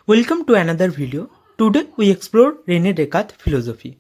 Welcome to another video. Today we explore René Descartes' philosophy.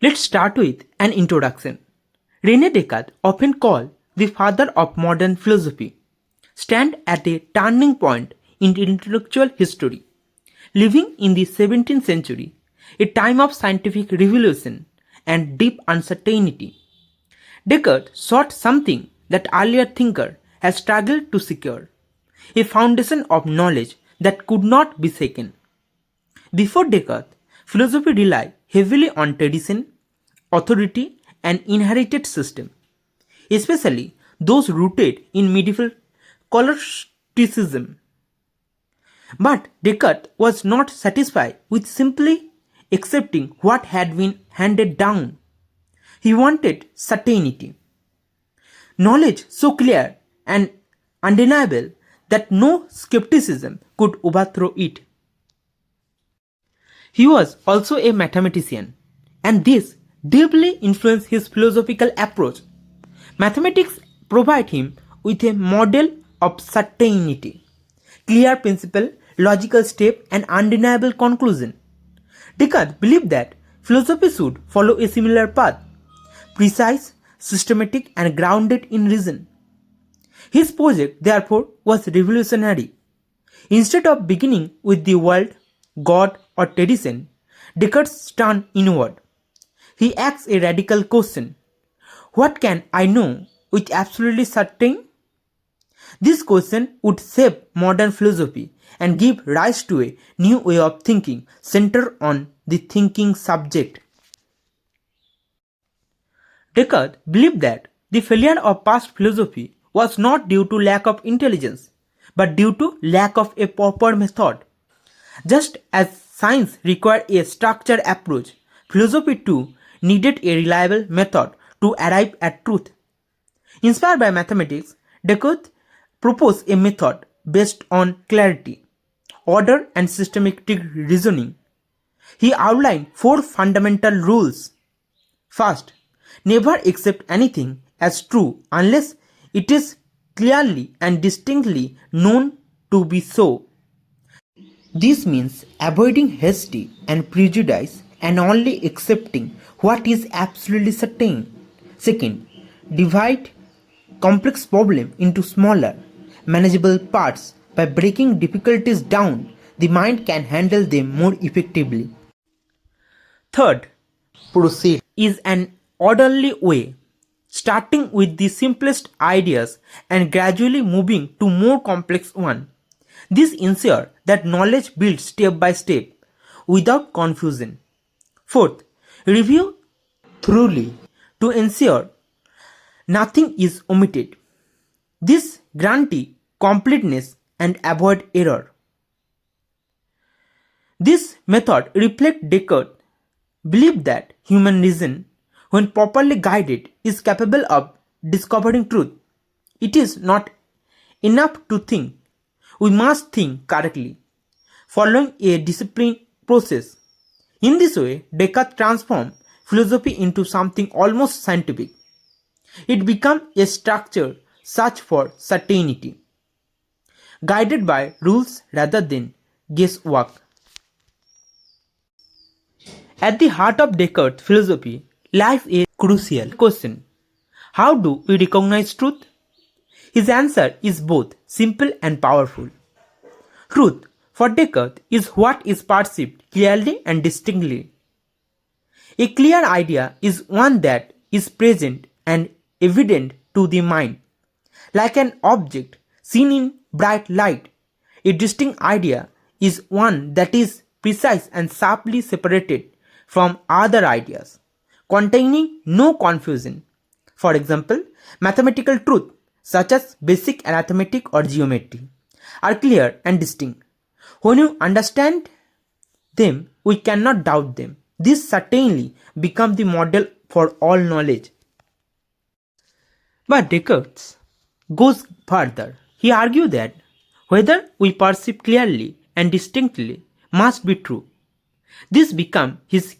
Let's start with an introduction. René Descartes, often called the father of modern philosophy, stands at a turning point in intellectual history. Living in the 17th century, a time of scientific revolution and deep uncertainty, Descartes sought something that earlier thinkers had struggled to secure: a foundation of knowledge that could not be shaken. Before Descartes, philosophy relied heavily on tradition, authority, and inherited system, especially those rooted in medieval scholasticism. But Descartes was not satisfied with simply accepting what had been handed down. He wanted certainty, knowledge so clear and undeniable that no skepticism could overthrow it. He was also a mathematician, and this deeply influenced his philosophical approach. Mathematics provide him with a model of certainty, clear principle, logical step, and undeniable conclusion. Descartes believed that philosophy should follow a similar path, precise, systematic, and grounded in reason. His project, therefore, was revolutionary. Instead of beginning with the world, God, or tradition, Descartes turned inward. He asked a radical question: what can I know with absolutely certain? This question would shape modern philosophy and give rise to a new way of thinking centered on the thinking subject. Descartes believed that the failure of past philosophy was not due to lack of intelligence, but due to lack of a proper method. Just as science required a structured approach, philosophy too needed a reliable method to arrive at truth. Inspired by mathematics, Descartes proposed a method based on clarity, order, and systematic reasoning. He outlined 4 fundamental rules. First, never accept anything as true unless it is clearly and distinctly known to be so. This means avoiding hasty and prejudice and only accepting what is absolutely certain. Second, divide complex problems into smaller, manageable parts. By breaking difficulties down, the mind can handle them more effectively. Third, proceed is an orderly way, starting with the simplest ideas and gradually moving to more complex ones. This ensures that knowledge builds step by step without confusion. Fourth, review thoroughly to ensure nothing is omitted. This guarantees completeness and avoid error. This method reflects Descartes' belief that human reason, when properly guided, is capable of discovering truth. It is not enough to think. We must think correctly, following a disciplined process. In this way, Descartes transformed philosophy into something almost scientific. It became a structured search for certainty, guided by rules rather than guesswork. At the heart of Descartes' philosophy lies a crucial question: how do we recognize truth? His answer is both simple and powerful. Truth, for Descartes, is what is perceived clearly and distinctly. A clear idea is one that is present and evident to the mind, like an object seen in bright light. A distinct idea is one that is precise and sharply separated from other ideas, containing no confusion. For example, mathematical truth, such as basic arithmetic or geometry, are clear and distinct. When you understand them, we cannot doubt them. This certainly becomes the model for all knowledge. But Descartes goes further. He argued that whether we perceive clearly and distinctly must be true. This becomes his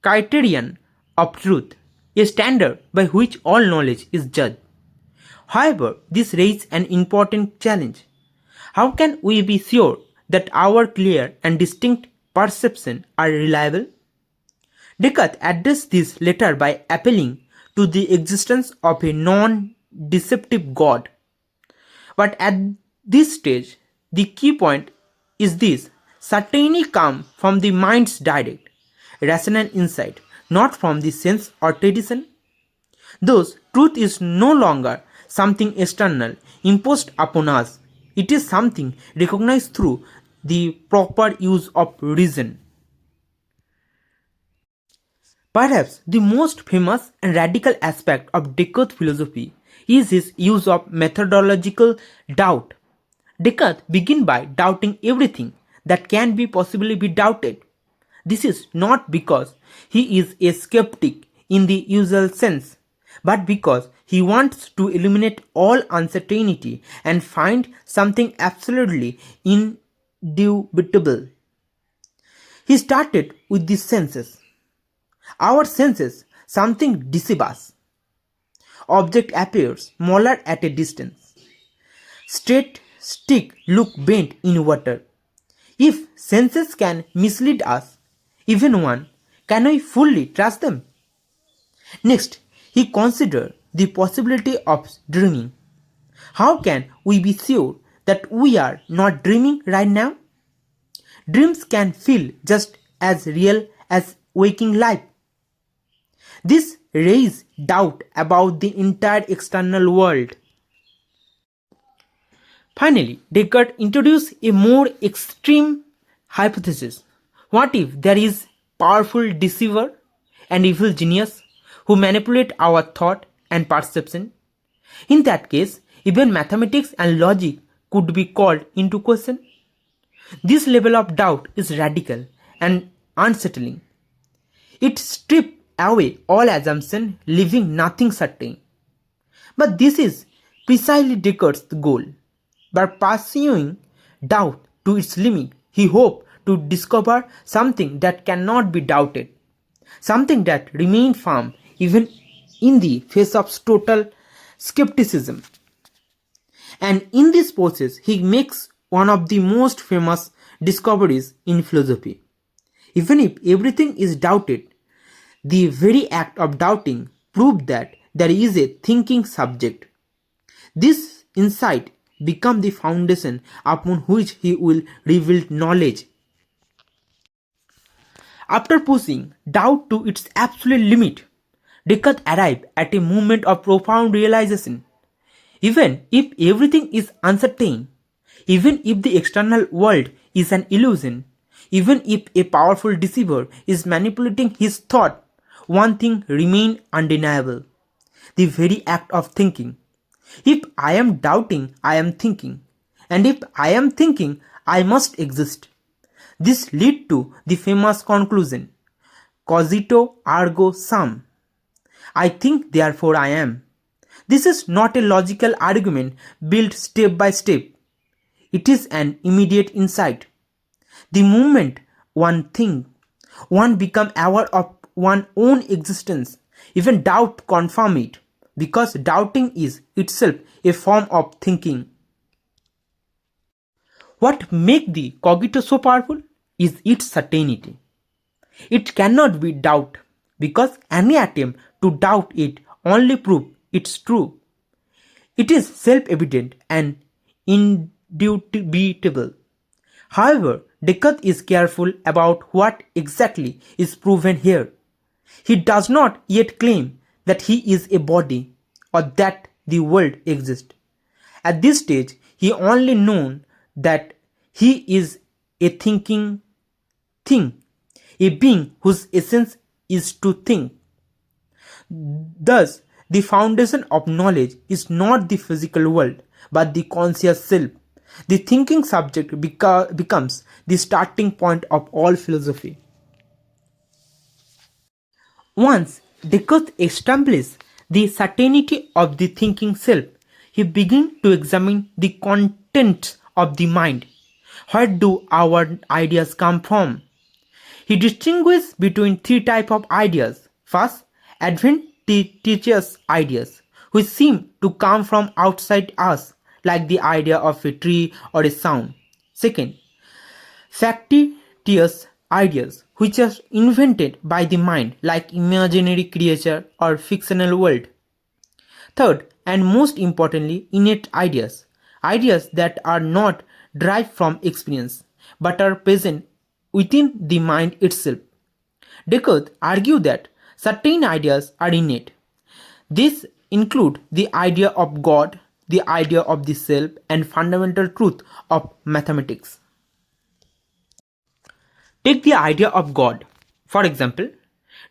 criterion of truth, a standard by which all knowledge is judged. However, this raises an important challenge. How can we be sure that our clear and distinct perception are reliable? Descartes addressed this later by appealing to the existence of a non-deceptive God. But at this stage, the key point is this: certainty comes from the mind's direct, rational insight, not from the sense or tradition. Thus, truth is no longer something external imposed upon us. It is something recognized through the proper use of reason. Perhaps the most famous and radical aspect of Descartes' philosophy is his use of methodological doubt. Descartes begins by doubting everything that can be possibly be doubted. This is not because he is a skeptic in the usual sense, but because he wants to eliminate all uncertainty and find something absolutely indubitable. He started with the senses. Our senses, something deceive us. Object appears smaller at a distance. Straight stick look bent in water. If senses can mislead us, even one, can we fully trust them? Next, he considered the possibility of dreaming. How can we be sure that we are not dreaming right now? Dreams can feel just as real as waking life. This raised doubt about the entire external world. Finally, Descartes introduced a more extreme hypothesis. What if there is powerful deceiver and evil genius who manipulate our thought and perception? In that case, even mathematics and logic could be called into question. This level of doubt is radical and unsettling. It strips away all assumption, leaving nothing certain. But this is precisely Descartes' goal. By pursuing doubt to its limit, he hoped to discover something that cannot be doubted, something that remained firm even in the face of total skepticism. And in this process, he makes one of the most famous discoveries in philosophy. Even if everything is doubted, the very act of doubting proves that there is a thinking subject. This insight becomes the foundation upon which he will reveal knowledge. After pushing doubt to its absolute limit, Descartes arrived at a moment of profound realization. Even if everything is uncertain, even if the external world is an illusion, even if a powerful deceiver is manipulating his thought, one thing remains undeniable: the very act of thinking. If I am doubting, I am thinking. And if I am thinking, I must exist. This leads to the famous conclusion: Cogito, ergo sum. I think, therefore I am. This is not a logical argument built step by step. It is an immediate insight. The moment one thinks, one becomes aware of one's own existence. Even doubt confirms it, because doubting is itself a form of thinking. What makes the cogito so powerful is its certainty. It cannot be doubted, because any attempt to doubt it only proves it's true. It is self-evident and indubitable. However, Descartes is careful about what exactly is proven here. He does not yet claim that he is a body or that the world exists. At this stage, he only knows that he is a thinking thing, a being whose essence is to think. Thus, the foundation of knowledge is not the physical world, but the conscious self. The thinking subject becomes the starting point of all philosophy. Once Descartes established the certainty of the thinking self, he begins to examine the contents of the mind. Where do our ideas come from? He distinguishes between three types of ideas. First, adventitious ideas, which seem to come from outside us, like the idea of a tree or a sound. Second, factitious ideas which are invented by the mind like imaginary creature or fictional world. Third, and most importantly, innate ideas. Ideas that are not derived from experience but are present within the mind itself. Descartes argued that certain ideas are innate. These include the idea of God, the idea of the self, and fundamental truth of mathematics. Take the idea of God. For example,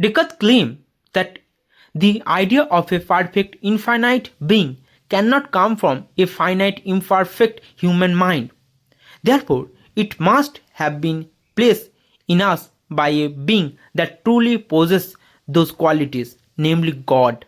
Descartes claimed that the idea of a perfect infinite being cannot come from a finite imperfect human mind. Therefore, it must have been placed in us by a being that truly possesses those qualities, namely God.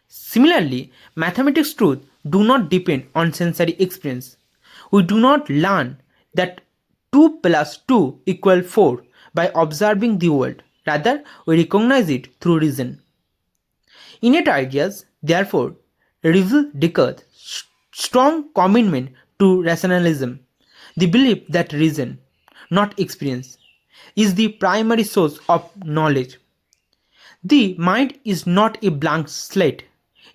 Similarly, mathematics truth do not depend on sensory experience. We do not learn that 2 plus 2 equal 4 by observing the world. Rather, we recognize it through reason. Innate ideas, therefore, reveal Descartes' strong commitment to rationalism, the belief that reason, not experience, is the primary source of knowledge. The mind is not a blank slate.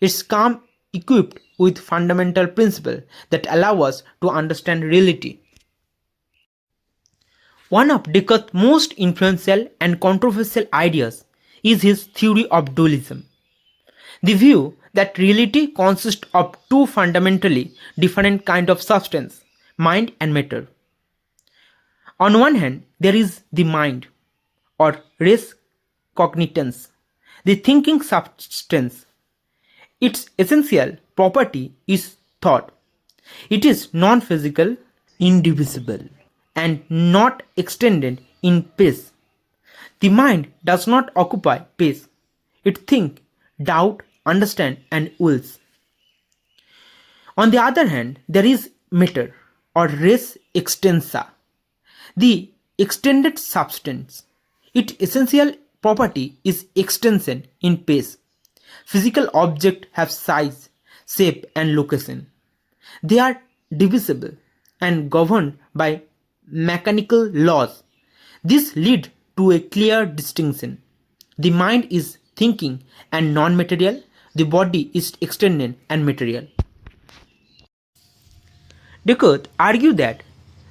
It's come equipped with fundamental principles that allow us to understand reality. One of Descartes' most influential and controversial ideas is his theory of dualism. The view that reality consists of two fundamentally different kinds of substance, mind and matter. On one hand, there is the mind, or res cognitans, the thinking substance. Its essential property is thought. It is non-physical, indivisible, and not extended in space. The mind does not occupy space. It thinks, doubts, understands, and wills. On the other hand, there is matter, or res extensa, the extended substance. Its essential property is extension in space. Physical objects have size, shape, and location. They are divisible and governed by mechanical laws. This leads to a clear distinction. The mind is thinking and non-material, the body is extended and material. Descartes argued that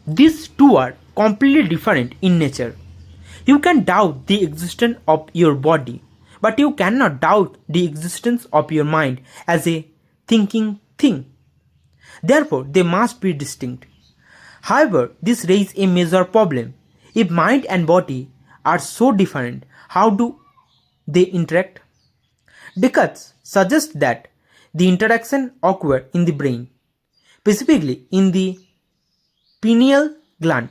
these two are completely different in nature. You can doubt the existence of your body, but you cannot doubt the existence of your mind as a thinking thing. Therefore, they must be distinct. However, this raises a major problem. If mind and body are so different, how do they interact? Descartes suggests that the interaction occurs in the brain, specifically in the pineal gland,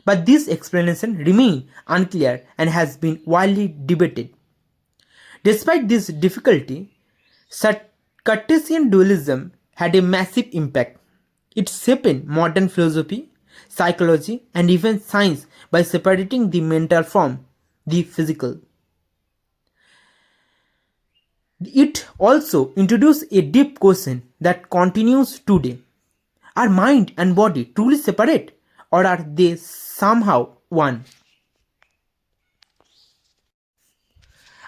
but this explanation remains unclear and has been widely debated. Despite this difficulty, Cartesian dualism had a massive impact. It shaped modern philosophy, psychology, and even science by separating the mental from the physical. It also introduced a deep question that continues today. Are mind and body truly separate, or are they somehow one?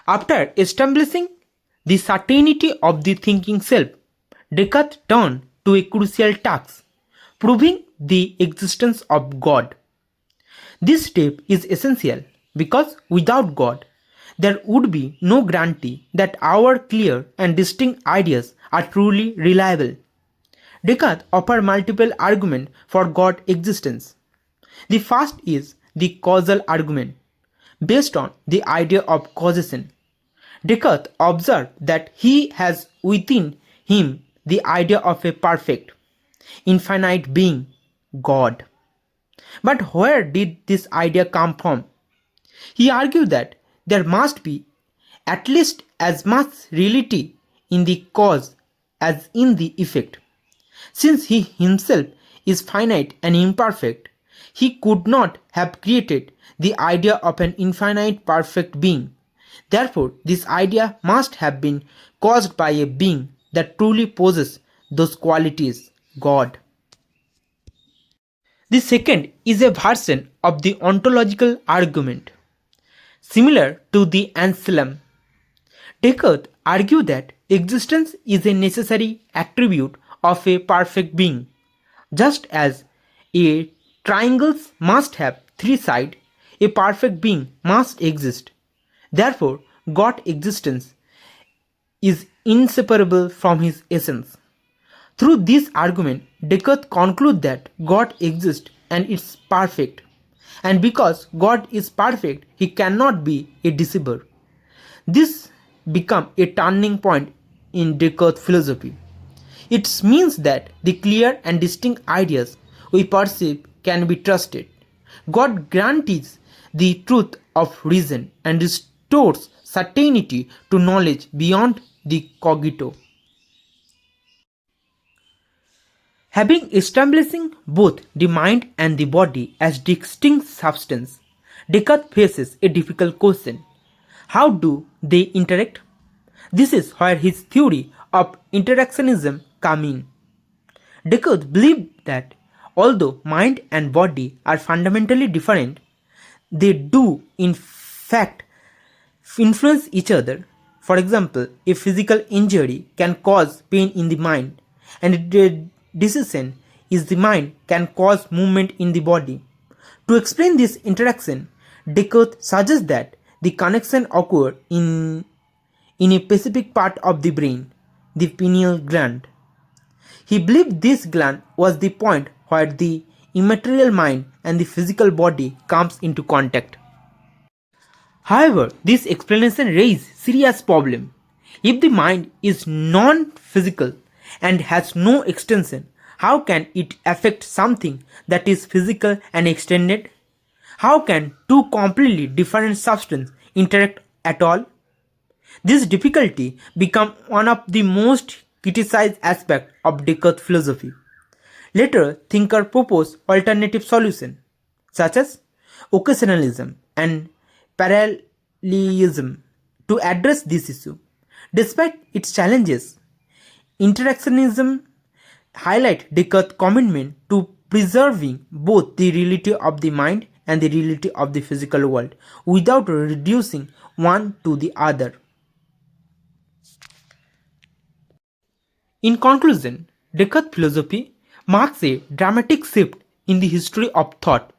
After establishing the certainty of the thinking self, Descartes turned to a crucial task, proving the existence of God. This step is essential because without God, there would be no guarantee that our clear and distinct ideas are truly reliable. Descartes offers multiple arguments for God's existence. The first is the causal argument, based on the idea of causation. Descartes observed that he has within him the idea of a perfect, infinite being, God. But where did this idea come from? He argued that there must be at least as much reality in the cause as in the effect. Since he himself is finite and imperfect, he could not have created the idea of an infinite perfect being. Therefore, this idea must have been caused by a being that truly possesses those qualities, God. The second is a version of the ontological argument. Similar to the Anselm, Descartes argued that existence is a necessary attribute of a perfect being, just as a triangle must have three sides, a perfect being must exist. Therefore, God's existence is inseparable from his essence. Through this argument, Descartes concludes that God exists and is perfect, and because God is perfect, he cannot be a deceiver. This becomes a turning point in Descartes' philosophy. It means that the clear and distinct ideas we perceive can be trusted. God guarantees the truth of reason and restores certainty to knowledge beyond the cogito. Having establishing both the mind and the body as distinct substance, Descartes faces a difficult question. How do they interact? This is where his theory of interactionism comes in. Descartes believed that although mind and body are fundamentally different, they do in fact influence each other. For example, a physical injury can cause pain in the mind, and a decision in the mind can cause movement in the body. To explain this interaction, Descartes suggests that the connection occurs in a specific part of the brain, the pineal gland. He believed this gland was the point where the immaterial mind and the physical body comes into contact. However, this explanation raises serious problem. If the mind is non-physical and has no extension, how can it affect something that is physical and extended? How can two completely different substances interact at all? This difficulty becomes one of the most criticized aspects of Descartes' philosophy. Later, thinkers proposed alternative solutions, such as occasionalism and parallelism, to address this issue. Despite its challenges, interactionism highlights Descartes' commitment to preserving both the reality of the mind and the reality of the physical world without reducing one to the other. In conclusion, Descartes' philosophy marks a dramatic shift in the history of thought.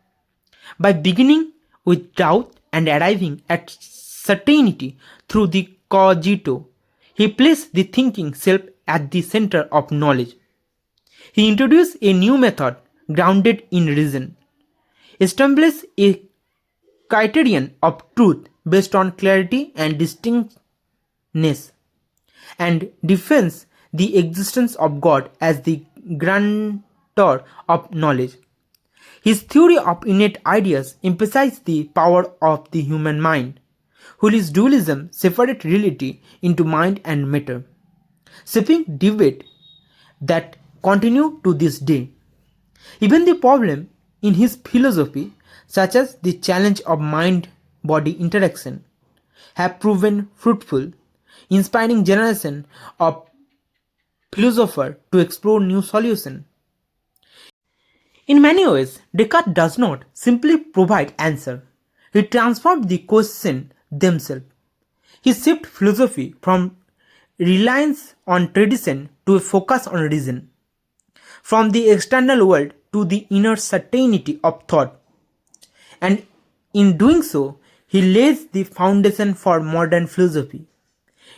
By beginning with doubt and arriving at certainty through the cogito, he placed the thinking self at the center of knowledge. He introduced a new method grounded in reason, established a criterion of truth based on clarity and distinctness, and defends the existence of God as the grantor of knowledge. His theory of innate ideas emphasized the power of the human mind, while his dualism separated reality into mind and matter, shaping debate that continue to this day. Even the problem in his philosophy, such as the challenge of mind-body interaction, have proven fruitful, inspiring generations of philosophers to explore new solutions. In many ways, Descartes does not simply provide answers. He transformed the questions themselves. He shifted philosophy from reliance on tradition to a focus on reason, from the external world to the inner certainty of thought. And in doing so, he lays the foundation for modern philosophy,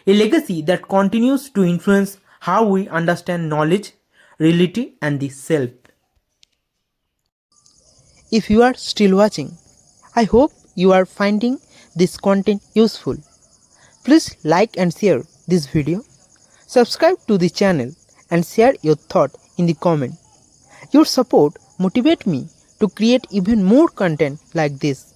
a legacy that continues to influence how we understand knowledge, reality, and the self. If you are still watching, I hope you are finding this content useful. Please like and share this video, subscribe to the channel, and share your thought in the comment. Your support motivates me to create even more content like this.